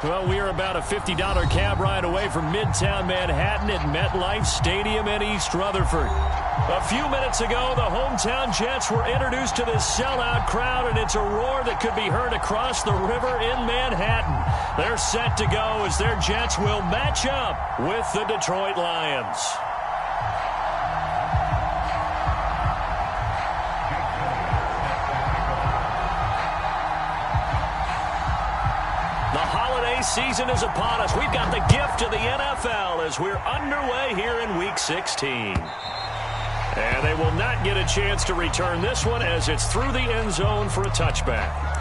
Well, we are about a $50 cab ride away from Midtown Manhattan at MetLife Stadium in East Rutherford. A few minutes ago, the hometown Jets were introduced to this sellout crowd, and it's a roar that could be heard across the river in Manhattan. They're set to go as their Jets will match up with the Detroit Lions. Season is upon us. We've got the gift of the NFL as we're underway here in Week 16. And they will not get a chance to return this one as it's through the end zone for a touchback.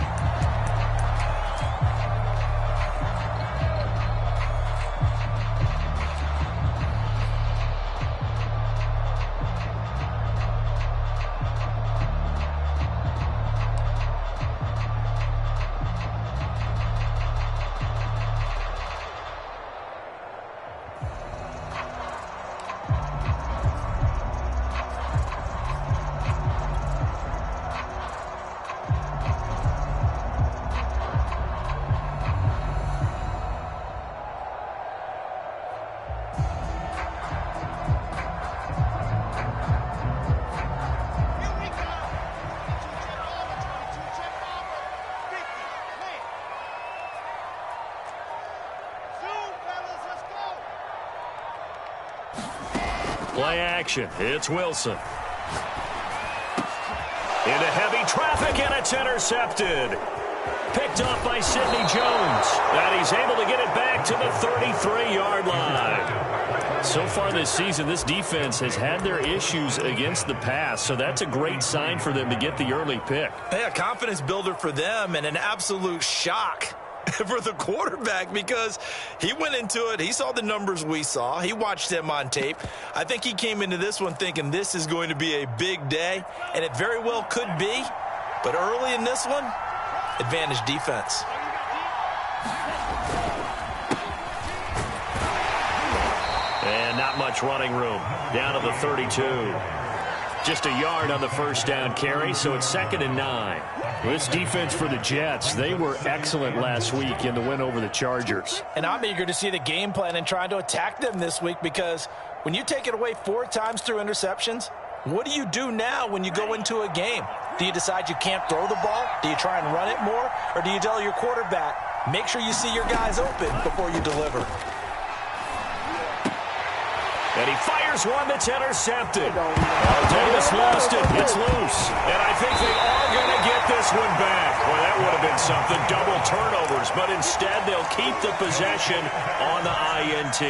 Play action. It's Wilson. Into heavy traffic, and it's intercepted. Picked off by Sidney Jones. And he's able to get it back to the 33-yard line. So far this season, this defense has had their issues against the pass, so that's a great sign for them to get the early pick. Yeah, confidence builder for them and an absolute shock for the quarterback because he went into it. He saw the numbers we saw. He watched them on tape. I think he came into this one thinking this is going to be a big day, and it very well could be. But early in this one, advantage defense. And not much running room. Down to the 32. Just a yard on the first down carry, so it's 2nd and 9. This defense for the Jets, they were excellent last week in the win over the Chargers. And I'm eager to see the game plan and trying to attack them this week because when you take it away 4 times through interceptions, what do you do now when you go into a game? Do you decide you can't throw the ball? Do you try and run it more? Or do you tell your quarterback, make sure you see your guys open before you deliver? And he fires one that's intercepted. Oh, Davis lost it. It's loose. And I think they are going to get this one back. Well, that would have been something. Double turnovers. But instead, they'll keep the possession on the INT.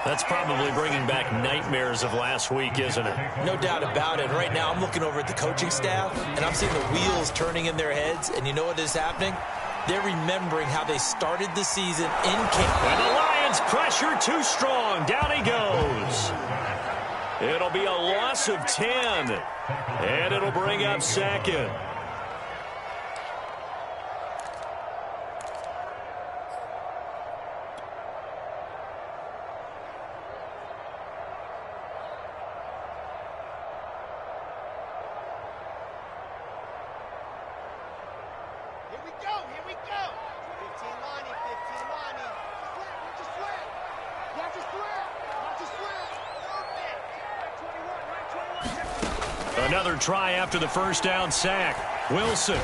That's probably bringing back nightmares of last week, isn't it? No doubt about it. Right now, I'm looking over at the coaching staff, and I'm seeing the wheels turning in their heads. And you know what is happening? They're remembering how they started the season in camp. And the Lions pressure too strong. Down he goes. It'll be a loss of 10. And it'll bring up 2nd. Another try after the first down sack. Wilson. He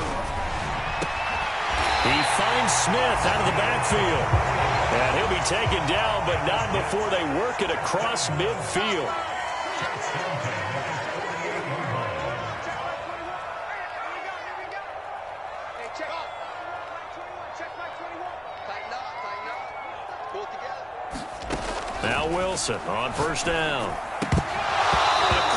finds Smith out of the backfield. And he'll be taken down, but not before they work it across midfield. Now Wilson on first down.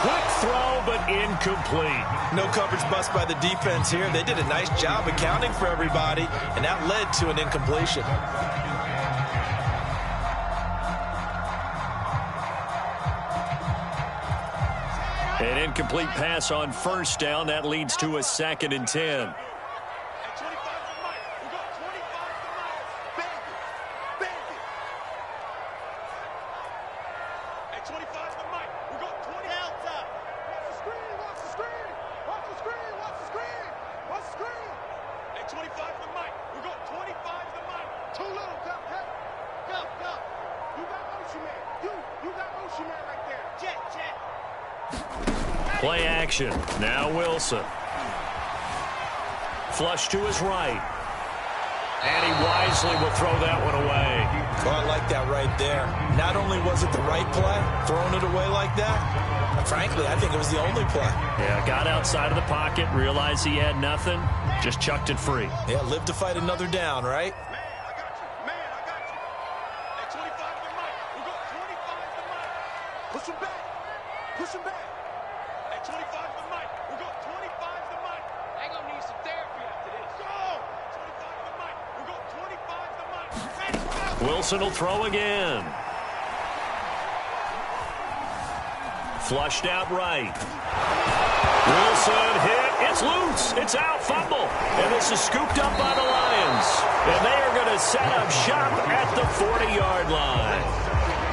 Quick throw, but incomplete. No coverage bust by the defense here. They did a nice job accounting for everybody, and that led to an incompletion. An incomplete pass on first down. That leads to a 2nd and 10. Hey, 25 to the mic. We're going 25 to the mic. Too little, go. Hey, go. You got Ocean Man. You got Ocean Man right there. Jet. Play action. Now Wilson. Flush to his right. And he wisely will throw that one away. Oh, I like that right there. Not only was it the right play, throwing it away like that, frankly, I think it was the only play. Yeah, got outside of the pocket, realized he had nothing, just chucked it free. Yeah, live to fight another down, right? Man, I got you. Hey, 25 to the mic. We're going 25 to the mic. Push him back. Hey, 25 to the mic. We're going 25 to the mic. They're going to need some therapy after this. Go! 25 to the mic. We're going 25 to the mic. Wilson will throw again. Flushed out right. Wilson hit. It's loose. It's out. Fumble. And this is scooped up by the Lions. And they are going to set up shop at the 40-yard line.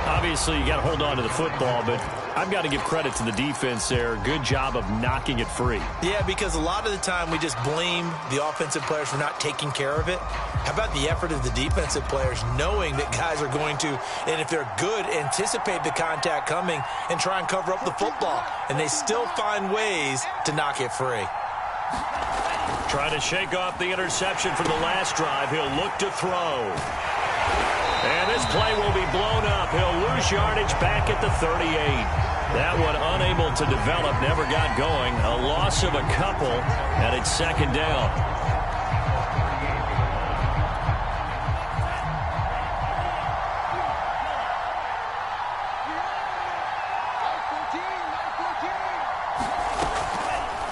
Obviously, you got to hold on to the football, but I've got to give credit to the defense there. Good job of knocking it free. Yeah, because a lot of the time we just blame the offensive players for not taking care of it. How about the effort of the defensive players knowing that guys are going to, and if they're good, anticipate the contact coming and try and cover up the football. And they still find ways to knock it free. Trying to shake off the interception from the last drive. He'll look to throw. And this play will be blown up. He'll lose yardage back at the 38. That one unable to develop, never got going. A loss of a couple, and it's second down.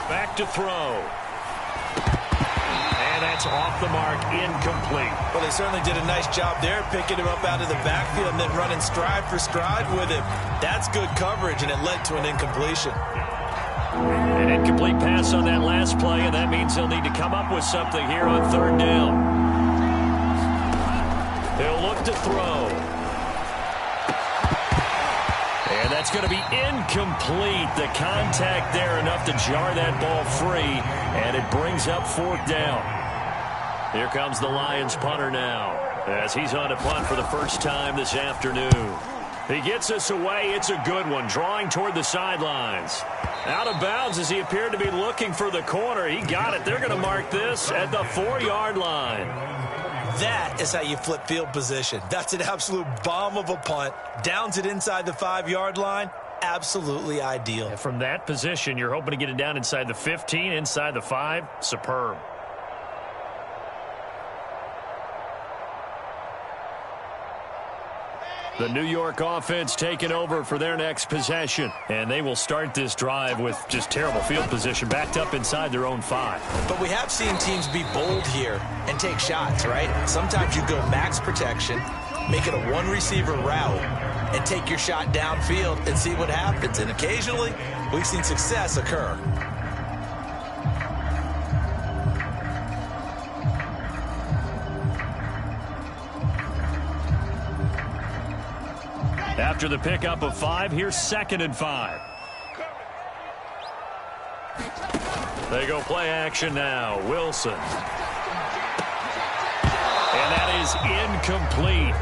Back to throw. That's off the mark, incomplete. Well, they certainly did a nice job there, picking him up out of the backfield and then running stride for stride with him. That's good coverage, and it led to an incompletion. An incomplete pass on that last play, and that means he'll need to come up with something here on third down. He'll look to throw. And that's going to be incomplete. The contact there enough to jar that ball free, and it brings up fourth down. Here comes the Lions punter now as he's on to punt for the first time this afternoon. He gets us away. It's a good one, drawing toward the sidelines. Out of bounds as he appeared to be looking for the corner. He got it. They're going to mark this at the 4-yard line. That is how you flip field position. That's an absolute bomb of a punt. Downs it inside the 5-yard line. Absolutely ideal. And from that position, you're hoping to get it down inside the 15, inside the 5. Superb. The New York offense taking over for their next possession. And they will start this drive with just terrible field position, backed up inside their own 5. But we have seen teams be bold here and take shots, right? Sometimes you go max protection, make it a one-receiver route, and take your shot downfield and see what happens. And occasionally, we've seen success occur. After the pickup of 5, here's 2nd and 5. They go play action now. Wilson. And that is incomplete.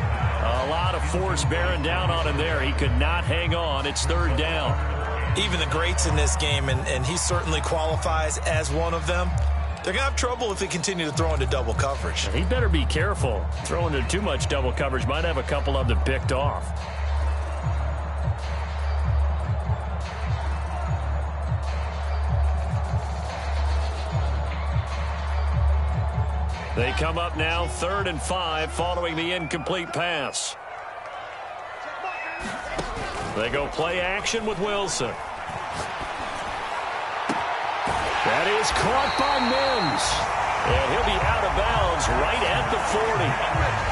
A lot of force bearing down on him there. He could not hang on. It's third down. Even the greats in this game, and he certainly qualifies as one of them, they're going to have trouble if they continue to throw into double coverage. He better be careful. Throwing into too much double coverage might have a couple of them picked off. They come up now 3rd and 5 following the incomplete pass. They go play action with Wilson. That is caught by Mims. And he'll be out of bounds right at the 40.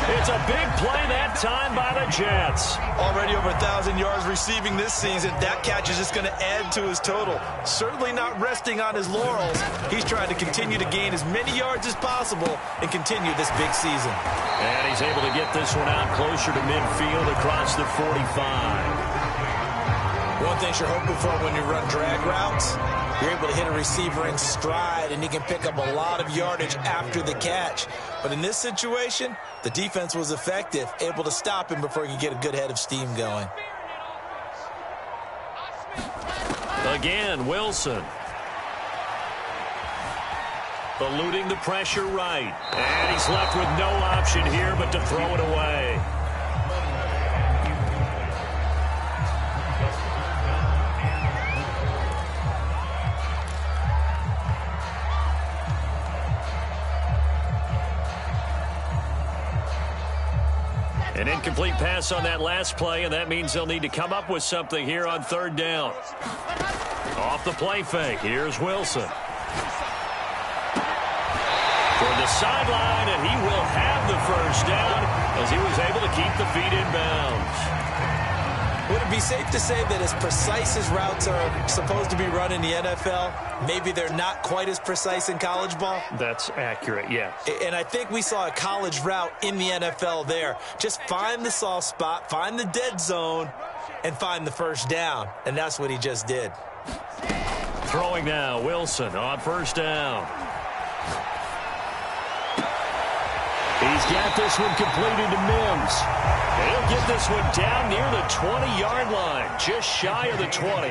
It's a big play that time by the Jets. Already over 1,000 yards receiving this season. That catch is just going to add to his total. Certainly not resting on his laurels. He's trying to continue to gain as many yards as possible and continue this big season. And he's able to get this one out closer to midfield across the 45. One thing you're hoping for when you run drag routes, You're able to hit a receiver in stride, and he can pick up a lot of yardage after the catch. But in this situation, the defense was effective, able to stop him before he could get a good head of steam going. Again, Wilson. Eluding the pressure right. And he's left with no option here but to throw it away. An incomplete pass on that last play, and that means they'll need to come up with something here on third down. Off the play fake, here's Wilson. For the sideline, and he will have the first down as he was able to keep the feet in bounds. Would it be safe to say that as precise as routes are supposed to be run in the NFL, maybe they're not quite as precise in college ball? That's accurate, yes. And I think we saw a college route in the NFL there. Just find the soft spot, find the dead zone, and find the first down. And that's what he just did. Throwing now, Wilson on first down. He's got this one completed to Mims. He'll get this one down near the 20-yard line, just shy of the 20.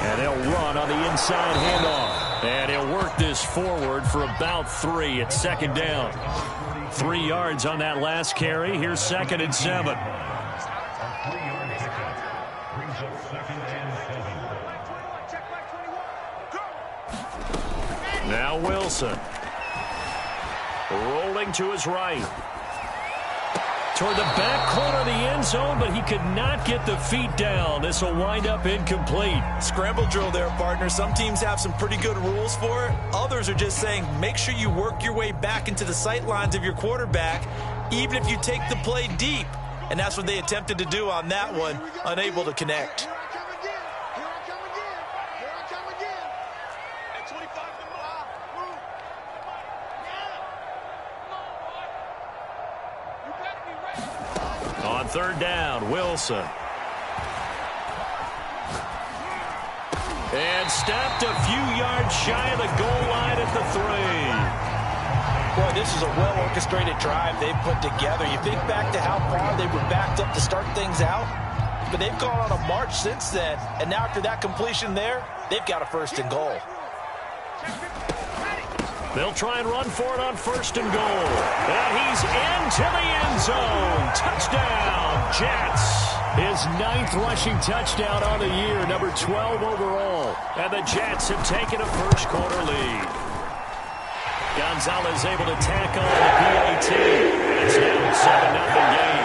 And they'll run on the inside handoff. And he'll work this forward for about 3 at second down. 3 yards on that last carry. Here's 2nd and 7. Now Wilson. Rolling to his right. Toward the back corner of the end zone, but he could not get the feet down. This will wind up incomplete. Scramble drill there, partner. Some teams have some pretty good rules for it. Others are just saying make sure you work your way back into the sight lines of your quarterback, even if you take the play deep. And that's what they attempted to do on that one, unable to connect. On third down, Wilson. And stopped a few yards shy of the goal line at the 3. Boy, this is a well-orchestrated drive they've put together. You think back to how far they were backed up to start things out, but they've gone on a march since then. And now after that completion there, they've got a 1st and goal. They'll try and run for it on 1st and goal. And he's into the end zone. Touchdown, Jets. His 9th rushing touchdown on the year, number 12 overall. And the Jets have taken a first-quarter lead. Gonzalez able to tack on the PAT. And it's now a 7-0 game.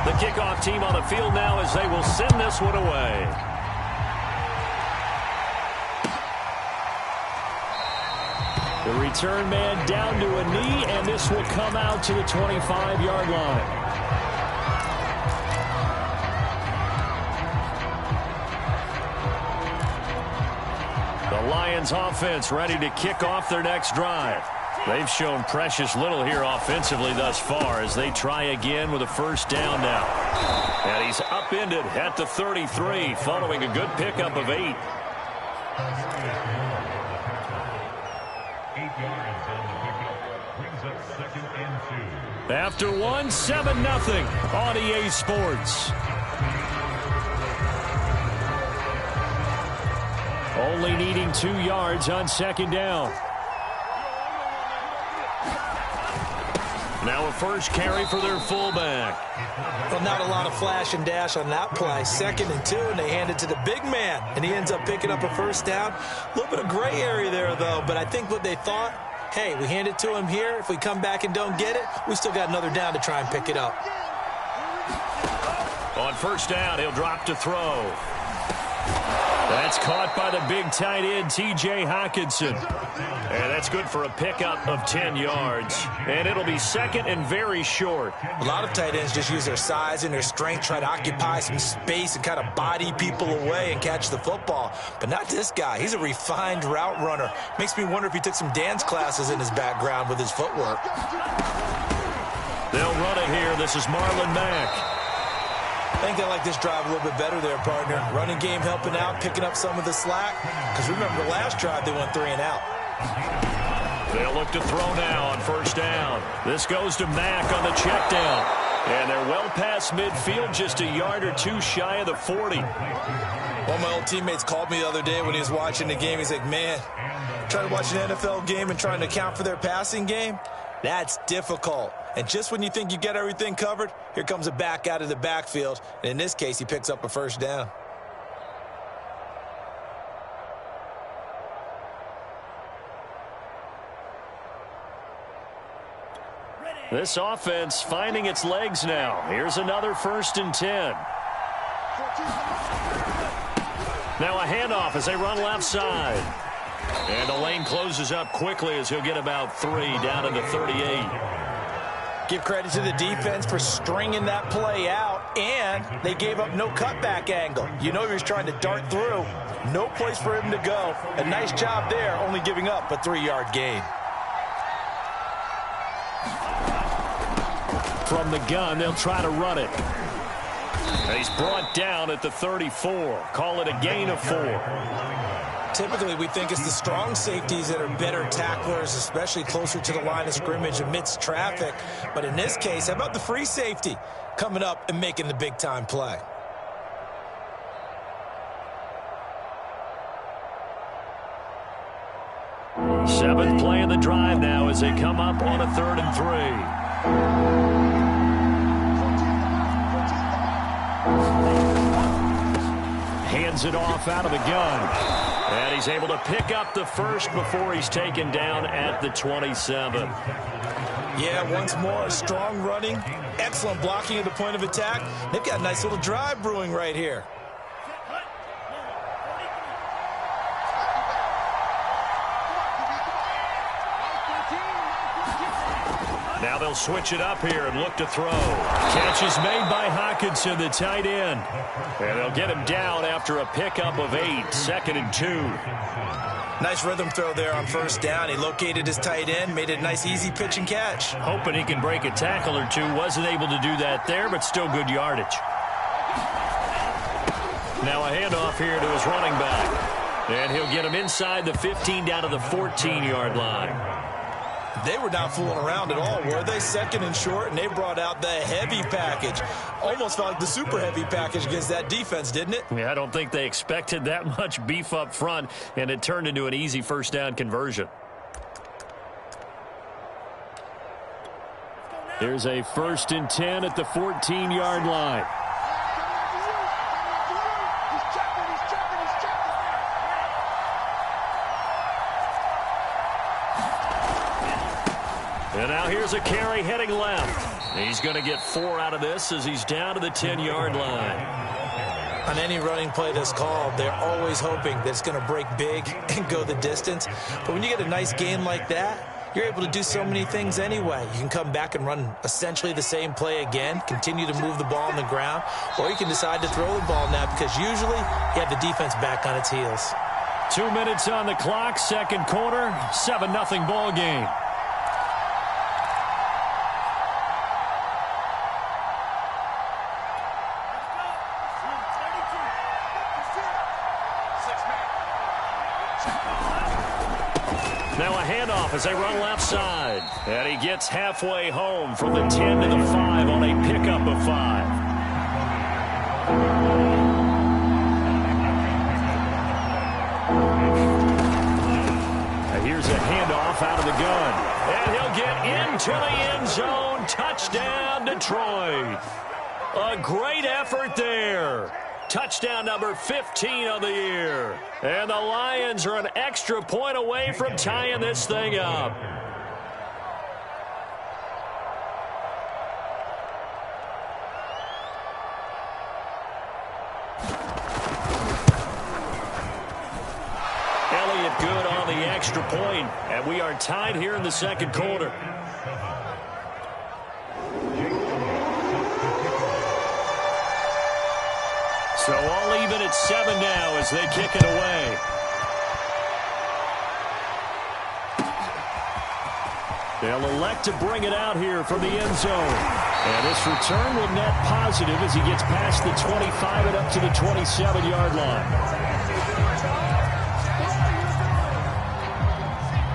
The kickoff team on the field now as they will send this one away. The return man down to a knee, and this will come out to the 25-yard line. The Lions offense ready to kick off their next drive. They've shown precious little here offensively thus far as they try again with a first down now. And he's upended at the 33 following a good pickup of 8. After 1, 7-0 on EA Sports. Only needing 2 yards on second down. Now a first carry for their fullback. Well, not a lot of flash and dash on that play. 2nd and 2, and they hand it to the big man, and he ends up picking up a first down. A little bit of gray area there, though, but I think what they thought, hey, we hand it to him here. If we come back and don't get it, we still got another down to try and pick it up. On first down, he'll drop to throw. That's caught by the big tight end, T.J. Hockenson. And that's good for a pickup of 10 yards. And it'll be 2nd and very short. A lot of tight ends just use their size and their strength, try to occupy some space and kind of body people away and catch the football. But not this guy. He's a refined route runner. Makes me wonder if he took some dance classes in his background with his footwork. They'll run it here. This is Marlon Mack. I think they like this drive a little bit better there, partner. Running game helping out, picking up some of the slack. Because remember, the last drive they went 3 and out. They'll look to throw now on first down. This goes to Mack on the check down. And they're well past midfield, just a yard or two shy of the 40. One of my old teammates called me the other day when he was watching the game. He's like, man, trying to watch an NFL game and trying to account for their passing game? That's difficult. And just when you think you get everything covered, here comes a back out of the backfield. And in this case, he picks up a first down. This offense finding its legs now. Here's another 1st and 10. Now a handoff as they run left side. And the lane closes up quickly as he'll get about 3 down to the 38. Give credit to the defense for stringing that play out, and they gave up no cutback angle. You know he was trying to dart through. No place for him to go. A nice job there, only giving up a 3-yard gain. From the gun, they'll try to run it. He's brought down at the 34. Call it a gain of 4. Typically, we think it's the strong safeties that are better tacklers, especially closer to the line of scrimmage amidst traffic. But in this case, how about the free safety coming up and making the big-time play? Seventh play of the drive now as they come up on a 3rd and 3. Hands it off out of the gun. And he's able to pick up the first before he's taken down at the 27. Yeah, once more, strong running, excellent blocking at the point of attack. They've got a nice little drive brewing right here. Now they'll switch it up here and look to throw. Catch is made by Hockenson, the tight end. And they'll get him down after a pickup of 8, 2nd and 2. Nice rhythm throw there on first down. He located his tight end, made it a nice easy pitch and catch. Hoping he can break a tackle or two. Wasn't able to do that there, but still good yardage. Now a handoff here to his running back. And he'll get him inside the 15 down to the 14-yard line. They were not fooling around at all, were they? 2nd and short, and they brought out the heavy package. Almost felt like the super heavy package against that defense, didn't it? Yeah, I don't think they expected that much beef up front, and it turned into an easy first down conversion. Here's a 1st and 10 at the 14-yard line. And now here's a carry heading left. He's going to get 4 out of this as he's down to the 10-yard line. On any running play that's called, they're always hoping that it's going to break big and go the distance. But when you get a nice gain like that, you're able to do so many things anyway. You can come back and run essentially the same play again, continue to move the ball on the ground, or you can decide to throw the ball now because usually you have the defense back on its heels. 2 minutes on the clock, 2nd quarter, 7-0 ball game. Now a handoff as they run left side. And he gets halfway home from the 10 to the 5 on a pickup of 5. And here's a handoff out of the gun. And he'll get into the end zone. Touchdown, Detroit. A great effort there. Touchdown number 15 on the year. And the Lions are an extra point away from tying this thing up. Elliott good on the extra point, and we are tied here in the 2nd quarter. So all even at 7 now as they kick it away. They'll elect to bring it out here from the end zone. And this return will net positive as he gets past the 25 and up to the 27-yard line.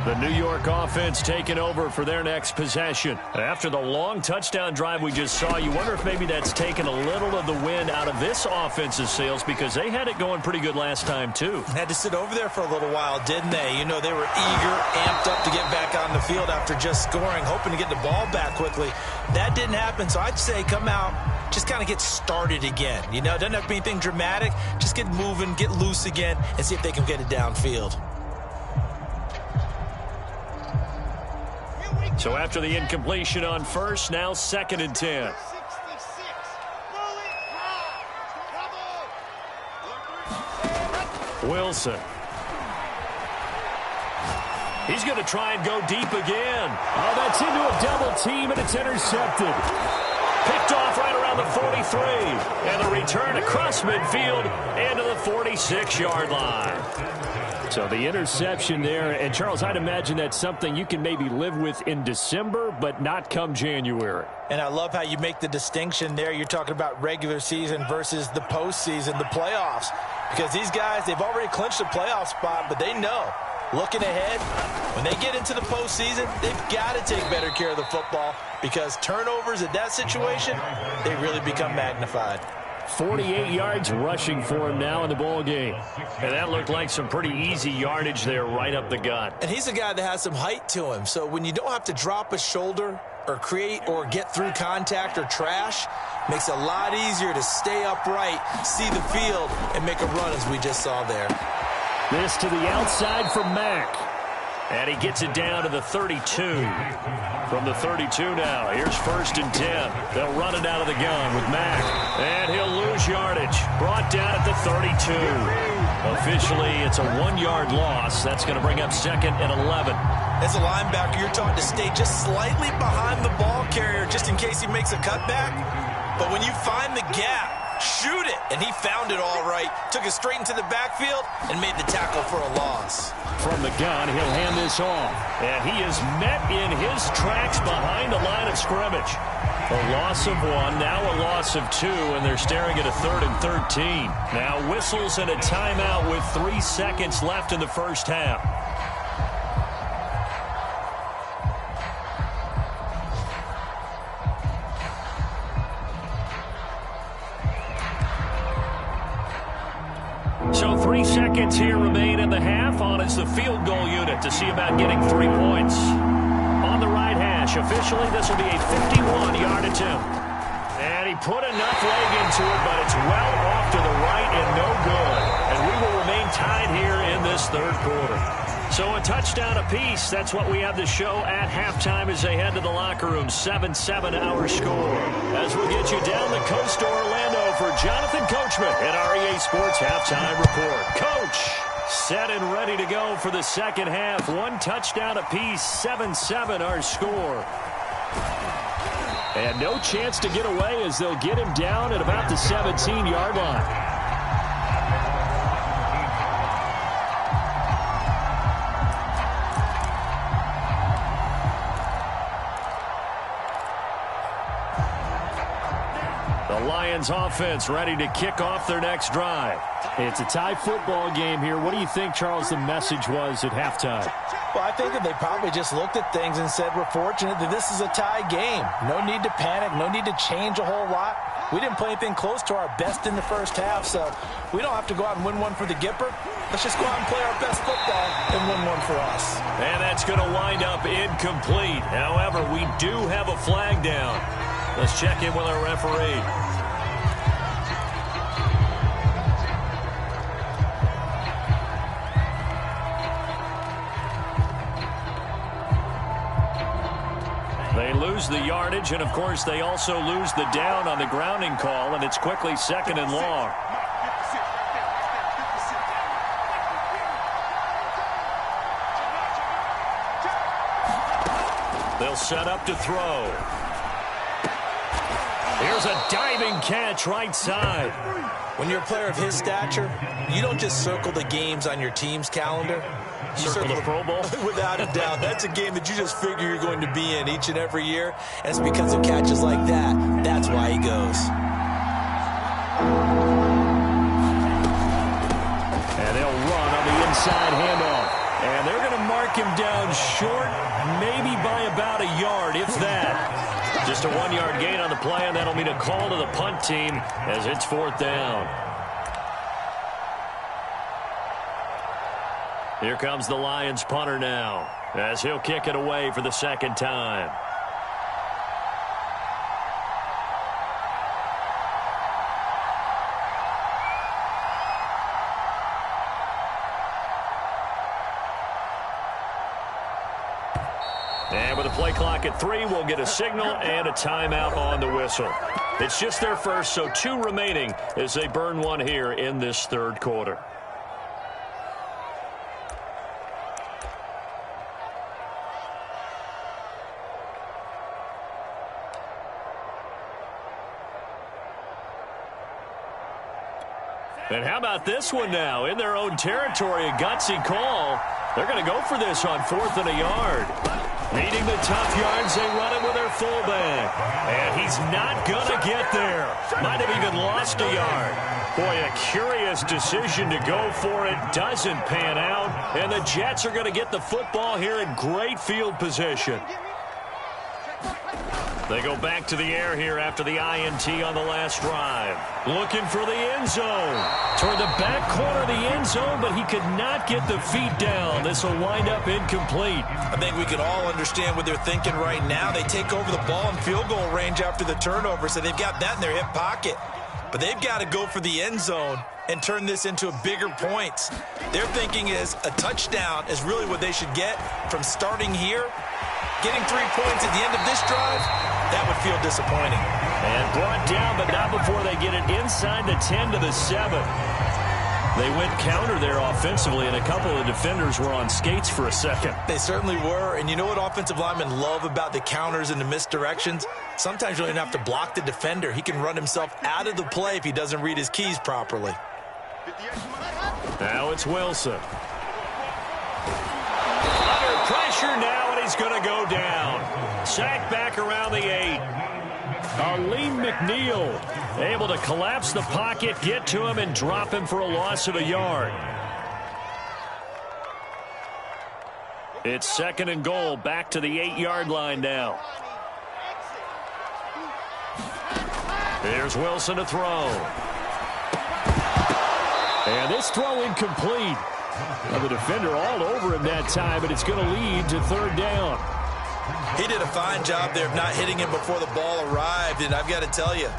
The New York offense taking over for their next possession. After the long touchdown drive we just saw, you wonder if maybe that's taken a little of the wind out of this offense's sails because they had it going pretty good last time, too. Had to sit over there for a little while, didn't they? You know, they were eager, amped up to get back on the field after just scoring, hoping to get the ball back quickly. That didn't happen, so I'd say come out, just kind of get started again. You know, doesn't have to be anything dramatic. Just get moving, get loose again, and see if they can get it downfield. So after the incompletion on first, now 2nd and 10. Wilson. He's going to try and go deep again. Oh, that's into a double team, and it's intercepted. Picked off right around the 43. And the return across midfield into the 46-yard line. So the interception there, and Charles, I'd imagine that's something you can maybe live with in December, but not come January. And I love how you make the distinction there. You're talking about regular season versus the postseason, the playoffs. Because these guys, they've already clinched a playoff spot, but they know, looking ahead, when they get into the postseason, they've got to take better care of the football because turnovers at that situation, they really become magnified. 48 yards rushing for him now in the ball game. And that looked like some pretty easy yardage there right up the gut. And he's a guy that has some height to him. So when you don't have to drop a shoulder or create or get through contact or trash, makes it a lot easier to stay upright, see the field, and make a run as we just saw there. This to the outside for Mack. And he gets it down to the 32. From the 32 now, here's 1st and 10. They'll run it out of the gun with Mack. And he'll lose yardage. Brought down at the 32. Officially, it's a 1-yard loss. That's going to bring up 2nd and 11. As a linebacker, you're taught to stay just slightly behind the ball carrier just in case he makes a cutback. But when you find the gap, shoot it. And he found it all right. Took it straight into the backfield and made the tackle for a loss. From the gun, he'll hand this off. And he is met in his tracks behind the line of scrimmage. A loss of 1, now a loss of 2, and they're staring at a 3rd and 13. Now whistles and a timeout with 3 seconds left in the first half. So 3 seconds here remain in the half. On is the field goal unit to see about getting 3 points. On the right hash, officially this will be a 51-yard attempt. And he put enough leg into it, but it's well off to the right and no good. And we will remain tied here in this 3rd quarter. So a touchdown apiece. That's what we have to show at halftime as they head to the locker room. 7-7 our score. As we'll get you down the coast to Orlando for Jonathan Coachman at our EA Sports Halftime Report. Coach, set and ready to go for the 2nd half. 1 touchdown apiece. 7-7 our score. And no chance to get away as they'll get him down at about the 17-yard line. Lions offense ready to kick off their next drive. It's a tie football game here. What do you think, Charles, the message was at halftime? Well, I think that they probably just looked at things and said, we're fortunate that this is a tie game. No need to panic. No need to change a whole lot. We didn't play anything close to our best in the first half, so we don't have to go out and win one for the Gipper. Let's just go out and play our best football and win one for us. And that's going to wind up incomplete. However, we do have a flag down. Let's check in with our referee. They lose the yardage, and, of course, they also lose the down on the grounding call, and it's quickly 2nd and long. They'll set up to throw. Here's a diving catch right side. When you're a player of his stature, you don't just circle the games on your team's calendar. Circle the Pro Bowl? Without a doubt. That's a game that you just figure you're going to be in each and every year. And it's because of catches like that. That's why he goes. And they'll run on the inside handoff. And they're going to mark him down short, maybe by about a yard, if that. Just a 1-yard gain on the play, and that'll mean a call to the punt team as it's 4th down. Here comes the Lions punter now, as he'll kick it away for the 2nd time. And with the play clock at 3, we'll get a signal and a timeout on the whistle. It's just their first, so 2 remaining as they burn one here in this 3rd quarter. And how about this one now? In their own territory, a gutsy call. They're going to go for this on 4th and a yard. Needing the tough yards, they run it with their fullback. And he's not going to get there. Might have even lost a yard. Boy, a curious decision to go for it. Doesn't pan out. And the Jets are going to get the football here in great field position. They go back to the air here after the INT on the last drive. Looking for the end zone. Toward the back corner of the end zone, but he could not get the feet down. This will wind up incomplete. I think we can all understand what they're thinking right now. They take over the ball in field goal range after the turnover, so they've got that in their hip pocket. But they've got to go for the end zone and turn this into a bigger points. Their thinking is a touchdown is really what they should get from starting here. Getting 3 points at the end of this drive, that would feel disappointing. And brought down, but not before they get it inside the 10 to the 7. They went counter there offensively, and a couple of defenders were on skates for a second. They certainly were, and you know what offensive linemen love about the counters and the misdirections? Sometimes you don't even have to block the defender. He can run himself out of the play if he doesn't read his keys properly. Now it's Wilson. Under pressure now, and he's going to go down. Sacked back around the 8. Arlene McNeil able to collapse the pocket, get to him, and drop him for a loss of a yard. It's 2nd and goal, back to the 8-yard line now. Here's Wilson to throw. And this throw incomplete. Well, the defender all over him that time, but it's going to lead to 3rd down. He did a fine job there of not hitting him before the ball arrived, and I've got to tell you,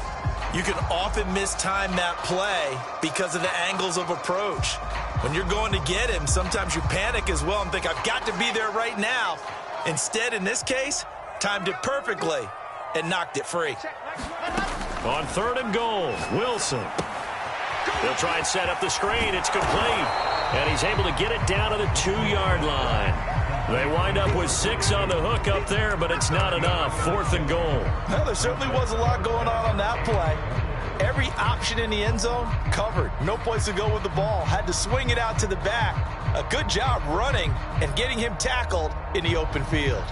you can often mistime that play because of the angles of approach. When you're going to get him, sometimes you panic as well and think, I've got to be there right now. Instead, in this case, timed it perfectly and knocked it free. On 3rd and goal, Wilson. They'll try and set up the screen. It's complete. And he's able to get it down to the 2-yard line. They wind up with 6 on the hook up there, but it's not enough. 4th and goal. Well, there certainly was a lot going on that play. Every option in the end zone covered. No place to go with the ball. Had to swing it out to the back. A good job running and getting him tackled in the open field.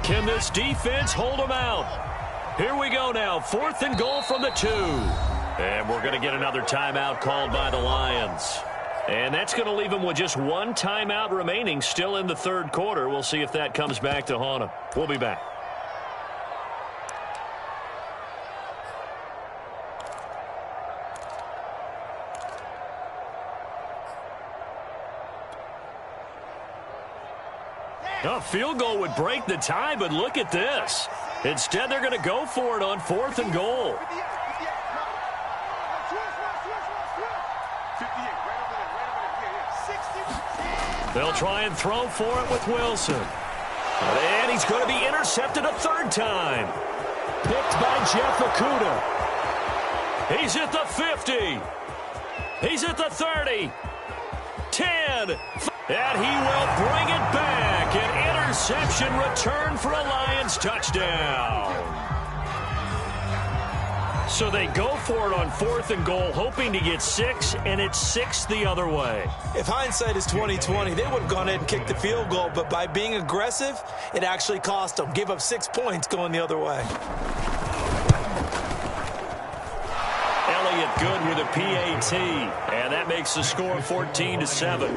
Can this defense hold him out? Here we go now. 4th and goal from the 2. And we're going to get another timeout called by the Lions. And that's going to leave them with just 1 timeout remaining still in the 3rd quarter. We'll see if that comes back to haunt them. We'll be back. A field goal would break the tie, but look at this. Instead, they're going to go for it on 4th and goal. They'll try and throw for it with Wilson. And he's going to be intercepted a 3rd time. Picked by Jeff Okudah. He's at the 50. He's at the 30. 10. And he will bring it back. An interception return for a Lions touchdown. So they go for it on 4th and goal, hoping to get 6, and it's 6 the other way. If hindsight is 20/20, they would have gone ahead and kicked the field goal, but by being aggressive, it actually cost them. Give up 6 points going the other way. Elliott good with a PAT, and that makes the score 14-7.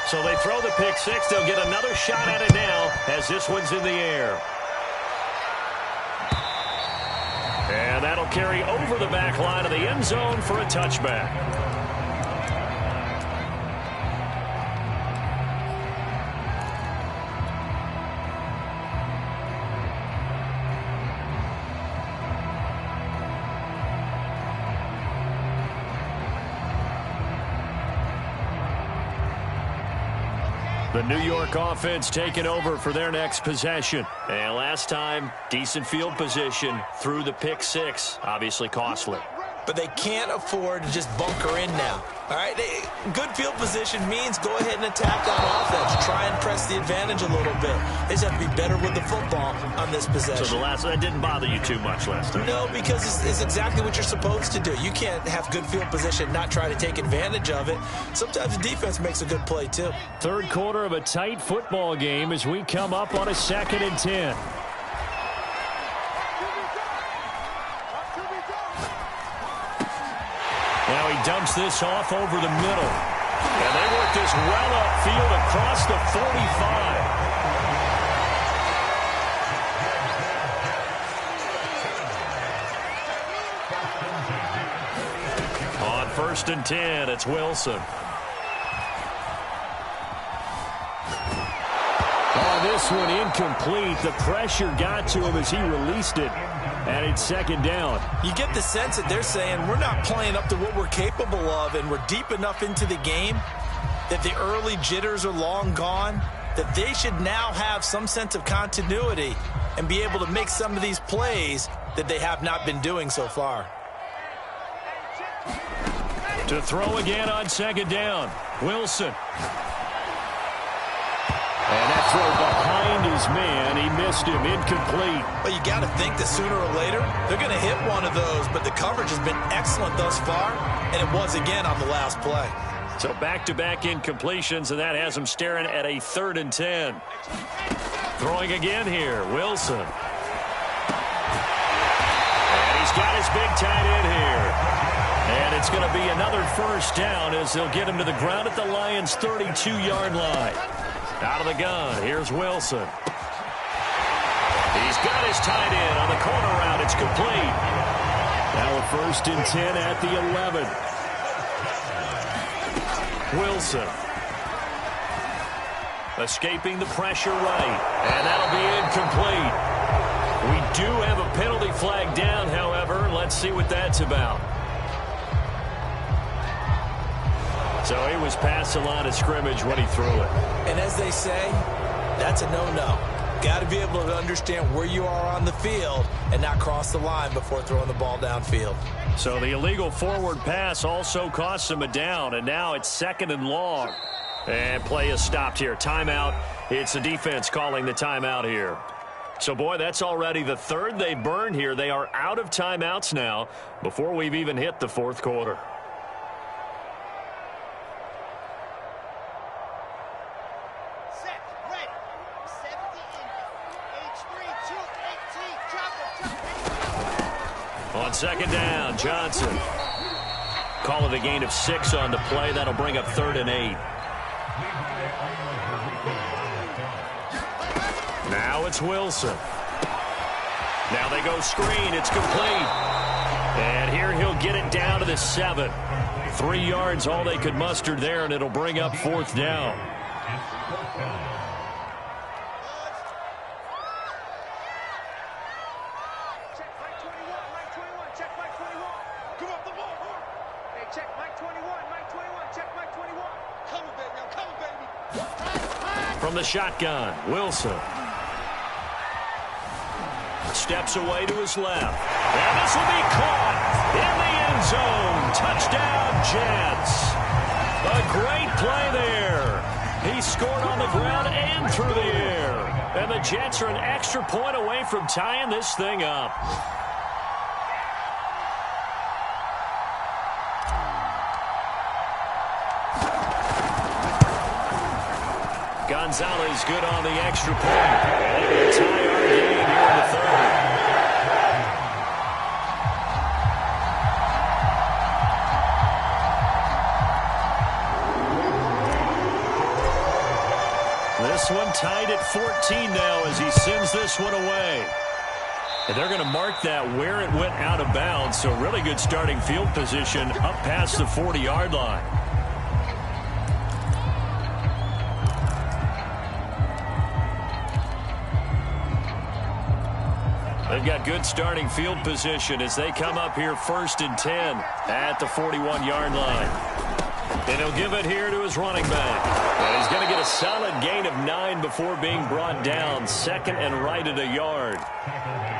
So they throw the pick 6. They'll get another shot at it now as this one's in the air. And that'll carry over the back line of the end zone for a touchback. The New York offense taking over for their next possession. And last time, decent field position through the pick 6. Obviously costly. But they can't afford to just bunker in now. All right, good field position means go ahead and attack on offense. Try and press the advantage a little bit. They just have to be better with the football on this possession. So that didn't bother you too much last time? No, because it's exactly what you're supposed to do. You can't have good field position and not try to take advantage of it. Sometimes the defense makes a good play, too. Third quarter of a tight football game as we come up on a 2nd and 10. Now he dumps this off over the middle. And they work this well upfield across the 45. On 1st and 10, it's Wilson. Oh, this one incomplete. The pressure got to him as he released it. And it's 2nd down. You get the sense that they're saying we're not playing up to what we're capable of, and we're deep enough into the game that the early jitters are long gone, that they should now have some sense of continuity and be able to make some of these plays that they have not been doing so far. To throw again on 2nd down, Wilson. And that throw behind his man, he missed him, incomplete. Well, you got to think that sooner or later, they're going to hit one of those, but the coverage has been excellent thus far, and it was again on the last play. So back-to-back incompletions, and that has him staring at a 3rd and 10. Throwing again here, Wilson. And he's got his big tight end here. And it's going to be another 1st down as they'll get him to the ground at the Lions' 32-yard line. Out of the gun, here's Wilson. He's got his tight end on the corner route. It's complete. Now a 1st and 10 at the 11. Wilson. Escaping the pressure right. And that'll be incomplete. We do have a penalty flag down, however. Let's see what that's about. So he was past the line of scrimmage when he threw it. And as they say, that's a no-no. Got to be able to understand where you are on the field and not cross the line before throwing the ball downfield. So the illegal forward pass also cost him a down, and now it's 2nd and long. And play is stopped here. Timeout. It's the defense calling the timeout here. So, boy, that's already the 3rd they burned here. They are out of timeouts now before we've even hit the 4th quarter. On 2nd down, Johnson. Call it a gain of 6 on the play. That'll bring up 3rd and 8. Now it's Wilson. Now they go screen. It's complete. And here he'll get it down to the 7. 3 yards all they could muster there, and it'll bring up 4th down. From the shotgun, Wilson. Steps away to his left. And this will be caught in the end zone. Touchdown, Jets. A great play there. He scored on the ground and through the air. And the Jets are an extra point away from tying this thing up. Gonzalez good on the extra point. And they're going to tie our game here in the third. This one tied at 14 now as he sends this one away. And they're going to mark that where it went out of bounds. So really good starting field position up past the 40-yard line. They've got good starting field position as they come up here 1st and 10 at the 41-yard line. And he'll give it here to his running back. And he's going to get a solid gain of 9 before being brought down. 2nd and right at a yard.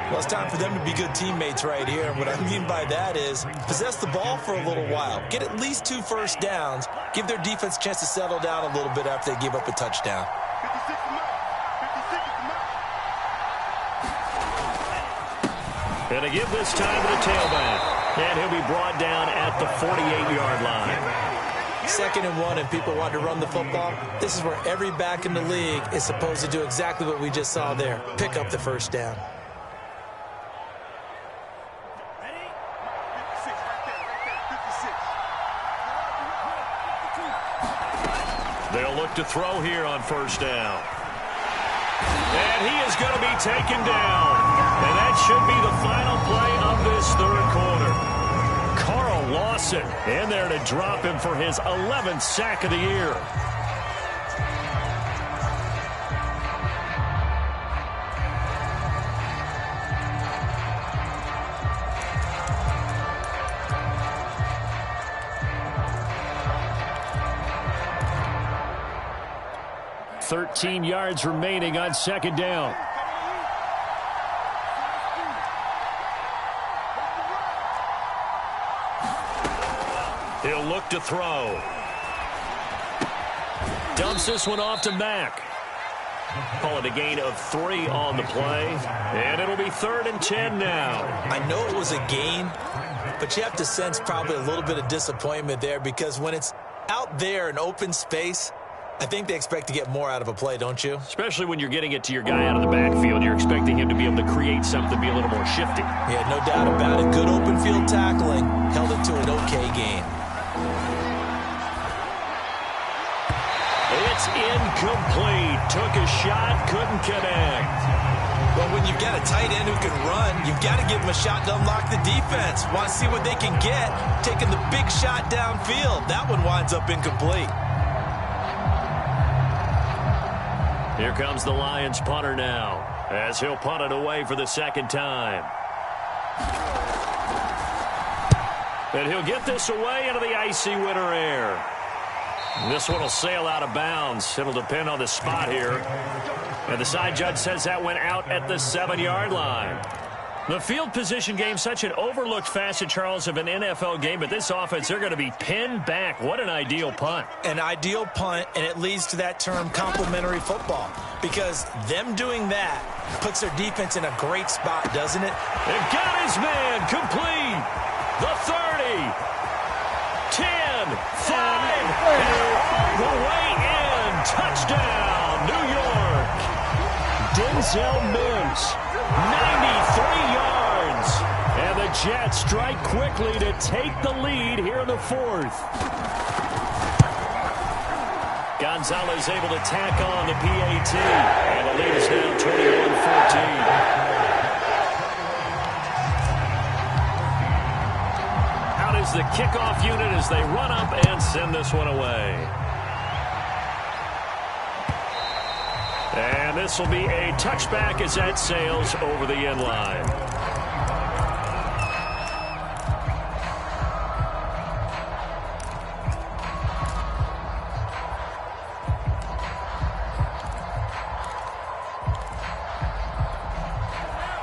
Well, it's time for them to be good teammates right here. And what I mean by that is possess the ball for a little while. Get at least 2 first downs. Give their defense a chance to settle down a little bit after they give up a touchdown. 56 is mine. 56 is mine. And to give this time to the tailback. And he'll be brought down at the 48-yard line. 2nd and 1 and people want to run the football. This is where every back in the league is supposed to do exactly what we just saw there. Pick up the first down. Ready? 56 right there. 56. They'll look to throw here on 1st down. And he is going to be taken down. And that should be the final play of this third quarter. Carl Lawson in there to drop him for his 11th sack of the year. .13 yards remaining on 2nd down. He'll look to throw. Dumps this one off to Mack. Call it a gain of 3 on the play. And it'll be 3rd and 10 now. I know it was a gain, but you have to sense probably a little bit of disappointment there because when it's out there in open space, I think they expect to get more out of a play, don't you? Especially when you're getting it to your guy out of the backfield. You're expecting him to be able to create something, be a little more shifty. Yeah, no doubt about it. Good open field tackling. Held it to an okay gain. It's incomplete. Took a shot, couldn't connect. Well, when you've got a tight end who can run, you've got to give him a shot to unlock the defense. Want to see what they can get, taking the big shot downfield. That one winds up incomplete. Here comes the Lions punter now, as he'll punt it away for the 2nd time. And he'll get this away into the icy winter air. This one will sail out of bounds. It'll depend on the spot here. And the side judge says that went out at the 7-yard line. The field position game, such an overlooked facet, Charles, of an NFL game. But this offense, they're going to be pinned back. What an ideal punt. An ideal punt, and it leads to that term complementary football. Because them doing that puts their defense in a great spot, doesn't it? They've got his man complete. The 30. 10, 5, and all the way in. Touchdown, New York. Denzel Mims, 93 yards. And the Jets strike quickly to take the lead here in the 4th. Gonzalez able to tack on the PAT. And the lead is now 21-14. Is the kickoff unit as they run up and send this one away. And this will be a touchback as that sails over the end line.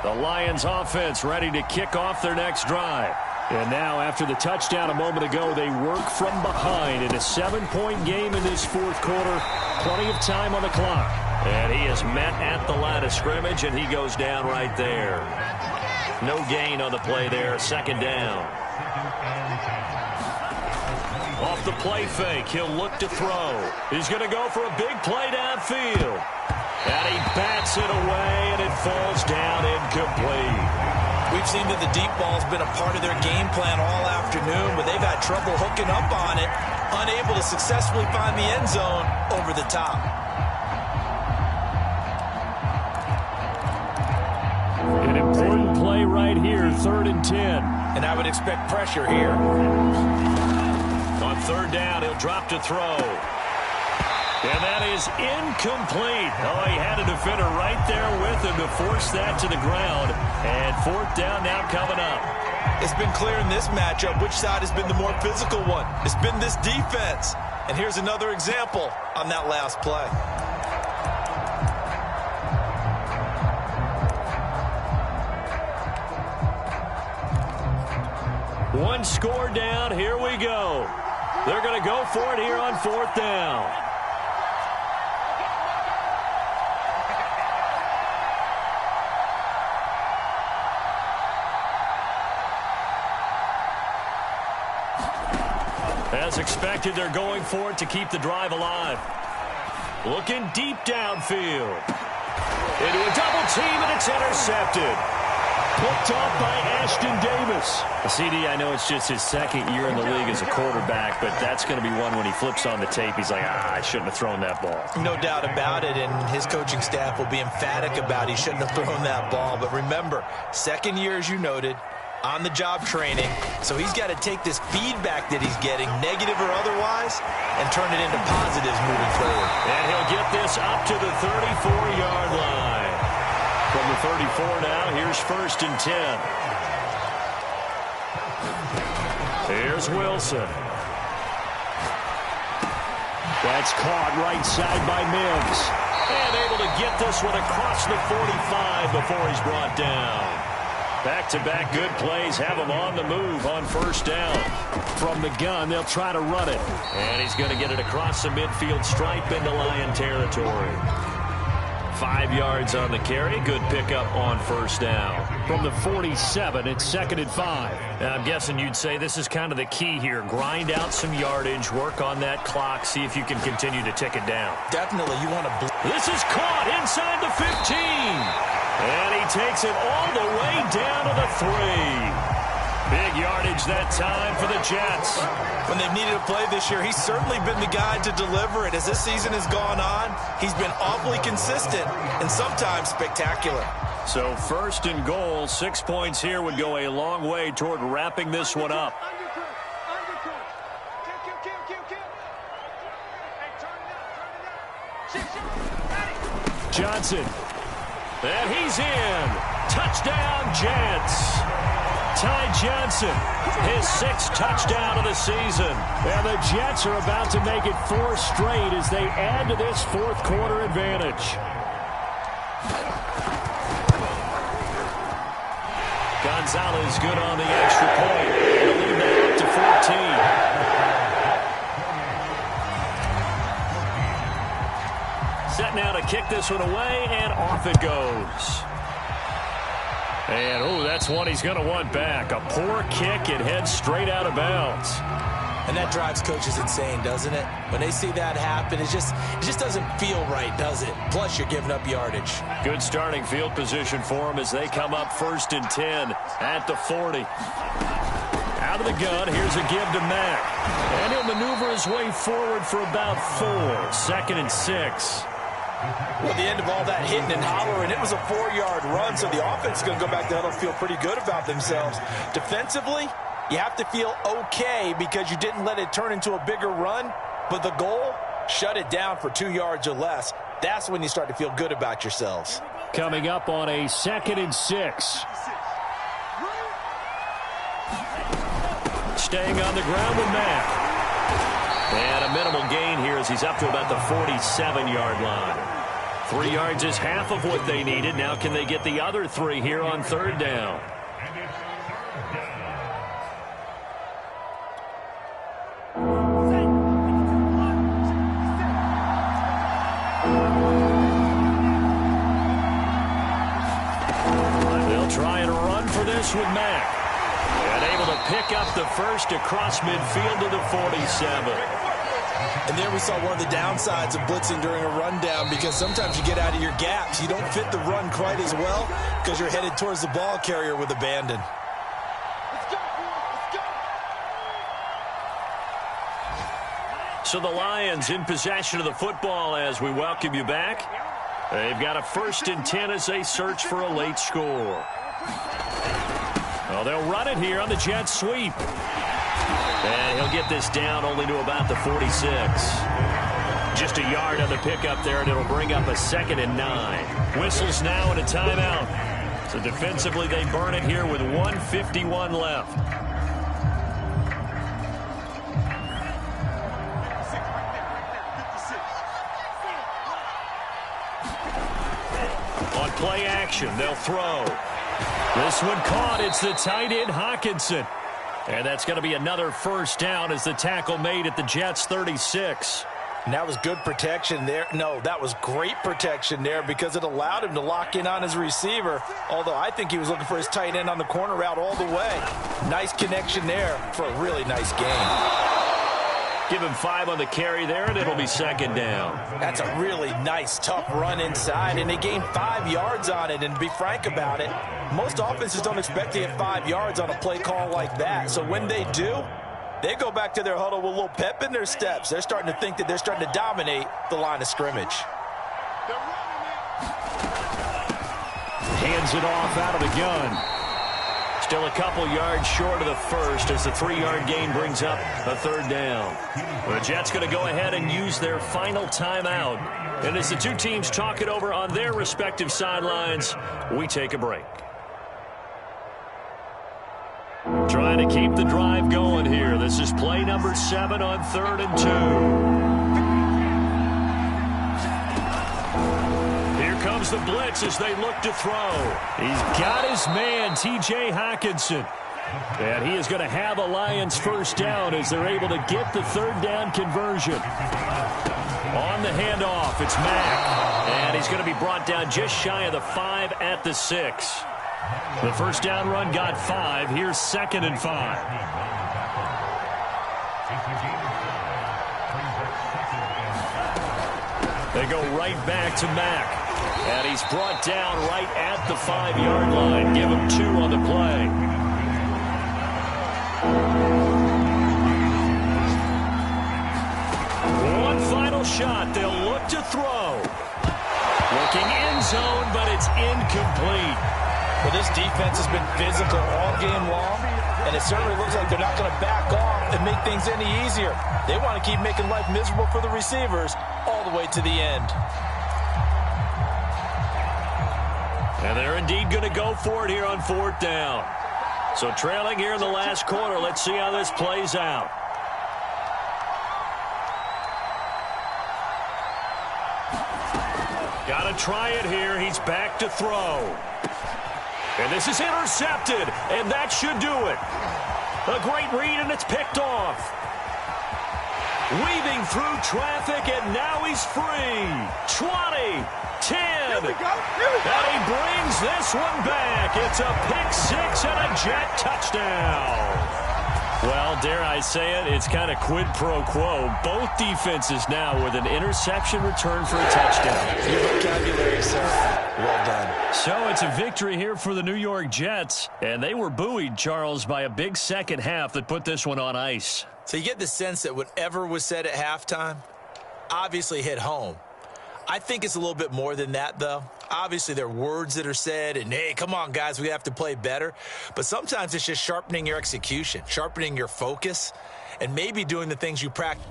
The Lions offense ready to kick off their next drive. And now, after the touchdown a moment ago, they work from behind in a 7-point game in this 4th quarter. Plenty of time on the clock. And he is met at the line of scrimmage, and he goes down right there. No gain on the play there. Second down. Off the play fake, he'll look to throw. He's going to go for a big play downfield. And he bats it away, and it falls down incomplete. We've seen that the deep ball's been a part of their game plan all afternoon, but they've had trouble hooking up on it, unable to successfully find the end zone over the top. An important play right here, 3rd and 10. And I would expect pressure here. On 3rd down, he'll drop to throw. And that is incomplete. Oh, he had a defender right there with him to force that to the ground. And 4th down now coming up. It's been clear in this matchup which side has been the more physical one. It's been this defense. And here's another example on that last play. One score down. Here we go. They're going to go for it here on 4th down. As expected, they're going for it to keep the drive alive. Looking deep downfield. Into a double team, and it's intercepted. Picked off by Ashton Davis. CD, I know it's just his 2nd year in the league as a quarterback, but that's going to be one when he flips on the tape. He's like, I shouldn't have thrown that ball. No doubt about it, and his coaching staff will be emphatic about he shouldn't have thrown that ball. But remember, 2nd year, as you noted, on-the-job training, so he's got to take this feedback that he's getting, negative or otherwise, and turn it into positives moving forward. And he'll get this up to the 34-yard line. From the 34 now, here's 1st and 10. Here's Wilson. That's caught right side by Mims. And able to get this one across the 45 before he's brought down. Back-to-back good plays have him on the move on 1st down. From the gun, they'll try to run it. And he's going to get it across the midfield stripe into Lion territory. 5 yards on the carry. Good pickup on 1st down. From the 47, it's 2nd and 5. Now, I'm guessing you'd say this is kind of the key here. Grind out some yardage, work on that clock, see if you can continue to tick it down. Definitely, you want to... This is caught inside the 15. And he takes it all the way down to the 3. Big yardage that time for the Jets. When they've needed a play this year, he's certainly been the guy to deliver it. As this season has gone on, he's been awfully consistent and sometimes spectacular. So 1st and goal, 6 points here would go a long way toward wrapping this one up. Johnson. And he's in. Touchdown, Jets. Ty Johnson, his 6th touchdown of the season. And the Jets are about to make it 4 straight as they add to this 4th quarter advantage. Gonzalez good on the extra point. They'll lead that up to 14. Set now to kick this one away, and off it goes. And, oh, that's one he's going to want back. A poor kick, it heads straight out of bounds. And that drives coaches insane, doesn't it? When they see that happen, it just doesn't feel right, does it? Plus, you're giving up yardage. Good starting field position for them as they come up 1st and 10 at the 40. Out of the gun, here's a give to Mack. And he'll maneuver his way forward for about 4. 2nd and 6. Well, at the end of all that hitting and hollering, it was a 4-yard run, so the offense is going to go back to huddle, feel pretty good about themselves. Defensively, you have to feel okay because you didn't let it turn into a bigger run, but the goal, shut it down for 2 yards or less. That's when you start to feel good about yourselves. Coming up on a 2nd and 6. Staying on the ground with Mack. And a minimal gain here as he's up to about the 47-yard line. 3 yards is half of what they needed. Now can they get the other 3 here on 3rd down? this with Mack. And able to pick up the first across midfield to the 47. And there we saw one of the downsides of blitzing during a rundown, because sometimes you get out of your gaps. You don't fit the run quite as well because you're headed towards the ball carrier with abandon. Let's go, boys. Let's go. So the Lions in possession of the football as we welcome you back. They've got a 1st and 10 as they search for a late score. Well, they'll run it here on the jet sweep. And he'll get this down only to about the 46. Just a yard on the pickup there, and it'll bring up a 2nd and 9. Whistles now and a timeout. So defensively, they burn it here with 1:51 left. On play action, they'll throw. This one caught. It's the tight end, Hockenson. And that's going to be another 1st down as the tackle made at the Jets' 36. And that was good protection there. No, that was great protection there because it allowed him to lock in on his receiver, although I think he was looking for his tight end on the corner route all the way. Nice connection there for a really nice game. Give him 5 on the carry there, and it'll be 2nd down. That's a really nice, tough run inside, and they gained 5 yards on it. And to be frank about it, most offenses don't expect to get 5 yards on a play call like that. So when they do, they go back to their huddle with a little pep in their steps. They're starting to think that they're starting to dominate the line of scrimmage. Hands it off out of the gun. Still a couple yards short of the first as the 3-yard gain brings up a 3rd down. The Jets going to go ahead and use their final timeout. And as the two teams talk it over on their respective sidelines, we take a break. Trying to keep the drive going here. This is play number 7 on 3rd and 2. Here comes the blitz as they look to throw. He's got his man, T.J. Hockenson. And he is going to have a Lions 1st down as they're able to get the 3rd down conversion. On the handoff, it's Mack. And he's going to be brought down just shy of the 5 at the 6. The 1st down run got 5. Here's 2nd and 5. They go right back to Mack. And he's brought down right at the 5-yard line. Give him 2 on the play. One final shot. They'll look to throw. Looking end zone, but it's incomplete. Well, this defense has been physical all game long, and it certainly looks like they're not going to back off and make things any easier. They want to keep making life miserable for the receivers all the way to the end. And they're indeed going to go for it here on 4th down. So trailing here in the last quarter, let's see how this plays out. Got to try it here. He's back to throw. And this is intercepted, and that should do it. A great read, and it's picked off. Weaving through traffic, and now he's free. 20, 10. And he brings this one back. It's a pick-6 and a Jet touchdown. Well, dare I say it, it's kind of quid pro quo. Both defenses now with an interception return for a touchdown. Your vocabulary, sir. Well done. So it's a victory here for the New York Jets, and they were buoyed, Charles, by a big second half that put this one on ice. So you get the sense that whatever was said at halftime obviously hit home. I think it's a little bit more than that, though. Obviously, there are words that are said, and, hey, come on, guys, we have to play better. But sometimes it's just sharpening your execution, sharpening your focus, and maybe doing the things you practice